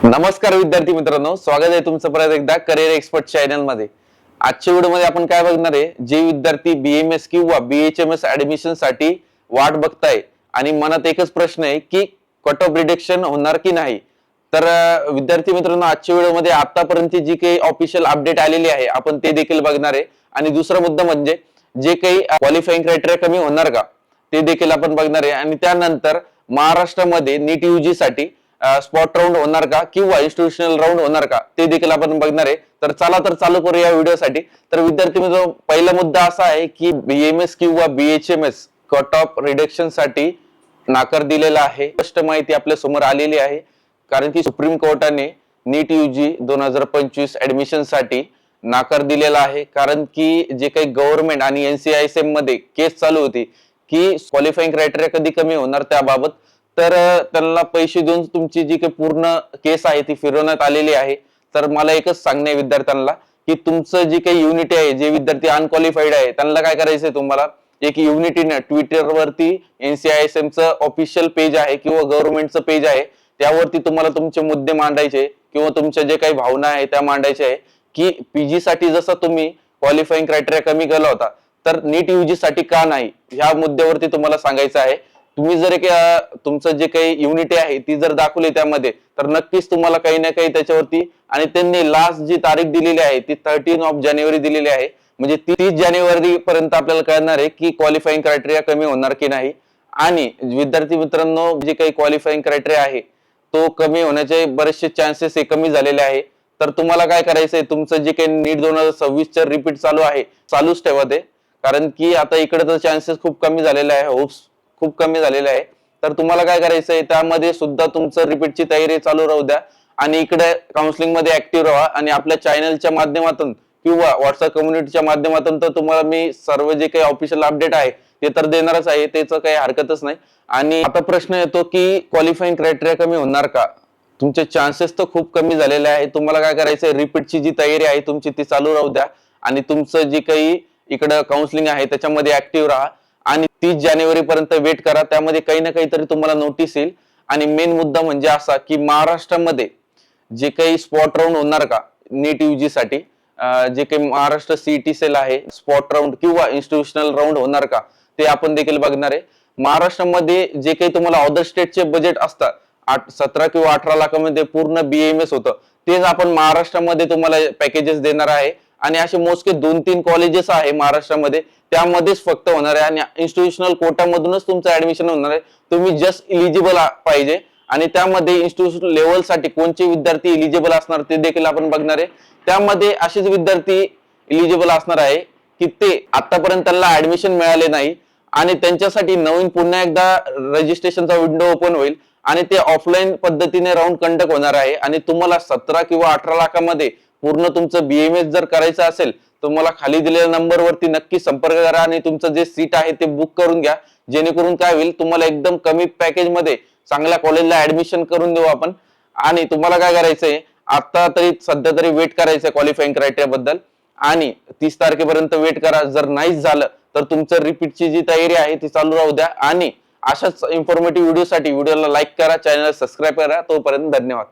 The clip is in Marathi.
नमस्कार विद्यार्थी मित्रांनो, स्वागत आहे तुमचं परत एकदा करिअर एक्सपर्ट चॅनल मध्ये। आजच्या व्हिडिओमध्ये आपण काय बघणार आहे, जे विद्यार्थी बीएमएस किंवा बीएचएमएस ऍडमिशन साठी वाट बघताय आणि मनात एकच प्रश्न आहे की कट ऑफ रिडक्शन होणार की नाही। तर विद्यार्थी मित्रांनो, आजच्या व्हिडिओमध्ये आतापर्यंत जी काही ऑफिशियल अपडेट आलेली आहे आपण ते देखील बघणार आहे आणि दुसरा मुद्दा म्हणजे जे काही क्वालिफाइंग क्रायटेरिया कमी होणार का ते देखील आपण बघणार आहे आणि त्यानंतर महाराष्ट्रामध्ये नीट यूजी साठी स्पॉट राउंड होणार का किंवा इन्स्टिट्यूशनल राउंड होणार का ते देखील आपण बघणार आहे। तर चला तर चालू करूया व्हिडिओसाठी। तर विद्यार्थी मित्रांनो, पहिला मुद्दा असा आहे की बीएमएस किंवा बीएचएमएस कट ऑफ रिडक्शन साठी नाकार दिलेला आहे। स्पष्ट माहिती आपल्या समोर आलेली आहे, कारण की सुप्रीम कोर्टाने नीट यूजी 2025 ऍडमिशन साठी नाकार दिलेला आहे। कारण की जे काही गव्हर्नमेंट आणि एनसीआयएसएम मध्ये केस चालू होती की क्वालिफाइंग क्रायटेरिया कधी कमी होणार त्याबाबत, तर त्यांना पैसे देऊन तुमची जी काही पूर्ण केस आहे ती फिरवण्यात आलेली आहे। तर मला एकच सांगणे विद्यार्थ्यांना की तुमचं जी काही युनिटी आहे, जे विद्यार्थी अनक्वालिफाईड आहे त्यांना काय करायचंय, तुम्हाला एक युनिटीने ट्विटर वरती एनसीआयएसएम चं ऑफिशियल पेज आहे किंवा गव्हर्नमेंटचं पेज आहे, त्यावरती तुम्हाला तुमचे मुद्दे मांडायचे किंवा तुमच्या जे काही भावना आहे त्या मांडायच्या आहे की पीजी साठी जसं तुम्ही क्वालिफाइंग क्रायटेरिया कमी केला होता तर नीट यूजी साठी का नाही, ह्या मुद्द्यावरती तुम्हाला सांगायचं आहे। तुम्ही जर तुमचं जे काही युनिटी आहे ती जर दाखवली त्यामध्ये, तर नक्कीच तुम्हाला काही ना काही त्याच्यावरती, आणि त्यांनी लास्ट जी तारीख दिलेली आहे ती 13 जानेवारी दिलेली आहे, म्हणजे 30 जानेवारी पर्यंत आपल्याला कळणार आहे की क्वालिफाइंग क्रायटेरिया कमी होणार की नाही। आणि विद्यार्थी मित्रांनो, जे काही क्वालिफाइंग क्रायटेरिया आहे तो कमी होण्याचे बरेचसे चान्सेस हे कमी झालेले आहे। तर तुम्हाला काय करायचंय, तुमचं जे काही नीट 2026 चं रिपीट चालू आहे चालूच ठेवा ते, कारण की आता इकडे तर चान्सेस खूप कमी झालेले आहे, होप्स खूप कमी झालेले आहे। तर तुम्हाला काय करायचंय, त्यामध्ये सुद्धा तुमचं रिपीटची तयारी चालू राहू द्या आणि इकडे काउन्सिलिंग मध्ये ऍक्टिव्ह राहा आणि आपल्या चॅनलच्या माध्यमातून किंवा व्हॉट्सअप कम्युनिटीच्या माध्यमातून तर तुम्हाला मी सर्व जे काही ऑफिशियल अपडेट आहे ते तर देणारच आहे, त्याचं काही हरकतच नाही। आणि आता प्रश्न येतो की क्वालिफाइंग क्रायटेरिया कमी होणार का, तुमचे चान्सेस तर खूप कमी झालेले आहे। तुम्हाला काय करायचंय, रिपीटची जी तयारी आहे तुमची ती चालू राहू द्या आणि तुमचं जे काही इकडे काउन्सिलिंग आहे त्याच्यामध्ये ऍक्टिव्ह राहा आणि 30 जानेवारी पर्यंत वेट करा, त्यामध्ये काही ना काहीतरी तुम्हाला नोटीस येईल। आणि मेन मुद्दा म्हणजे असा की महाराष्ट्रामध्ये जे काही स्पॉट राउंड होणार का नीट यूजी साठी, जे काही महाराष्ट्र सीईटी सेल आहे, स्पॉट राउंड किंवा इन्स्टिट्यूशनल राउंड होणार का ते आपण देखील बघणार आहे। महाराष्ट्रामध्ये जे काही तुम्हाला अदर स्टेटचे बजेट असतात 17 किंवा 18 लाखामध्ये पूर्ण बीएमएस होतं, तेच आपण महाराष्ट्रामध्ये तुम्हाला पॅकेजेस देणार आहे आणि असे मोजके 2-3 कॉलेजेस आहे महाराष्ट्रामध्ये, त्यामध्येच फक्त होणार आहे आणि इन्स्टिट्यूशनल कोटामधूनच तुमचं ऍडमिशन होणार आहे। तुम्ही जस्ट इलिजिबल पाहिजे आणि त्यामध्ये इन्स्टिट्यूशनल लेवल साठी कोणते विद्यार्थी इलिजिबल असणार ते देखील आपण बघणार आहे। त्यामध्ये असेच विद्यार्थी इलिजिबल असणार आहे की ते आतापर्यंत त्यांना ऍडमिशन मिळाले नाही आणि त्यांच्यासाठी नवीन पुन्हा एकदा रजिस्ट्रेशनचा विंडो ओपन होईल आणि ते ऑफलाईन पद्धतीने राऊंड कंडक्ट होणार आहे आणि तुम्हाला 17 किंवा 18 लाखामध्ये पूर्ण तुमचं बीएमएस जर करायचं असेल तर मला खाली दिलेल्या नंबर वरती नक्की संपर्क करा आणि तुमचं जे सीट आहे ते बुक करून घ्या, जेणेकरून काय होईल, तुम्हाला एकदम कमी पॅकेज मध्ये चांगल्या कॉलेजला ऍडमिशन करून देऊ आपण। आणि तुम्हाला काय करायचंय, आता तरी सध्या तरी वेट करायचंय क्वालिफाइंग क्रायटेरिया बद्दल आणि 30 तारखेपर्यंत वेट करा। जर नाहीच झालं तर तुमचं रिपीटची जी तयारी आहे ती चालू राहू द्या आणि अशाच इन्फॉर्मेटिव्ह व्हिडिओसाठी व्हिडिओला लाईक करा, चॅनलला सबस्क्राईब करा। तोपर्यंत धन्यवाद।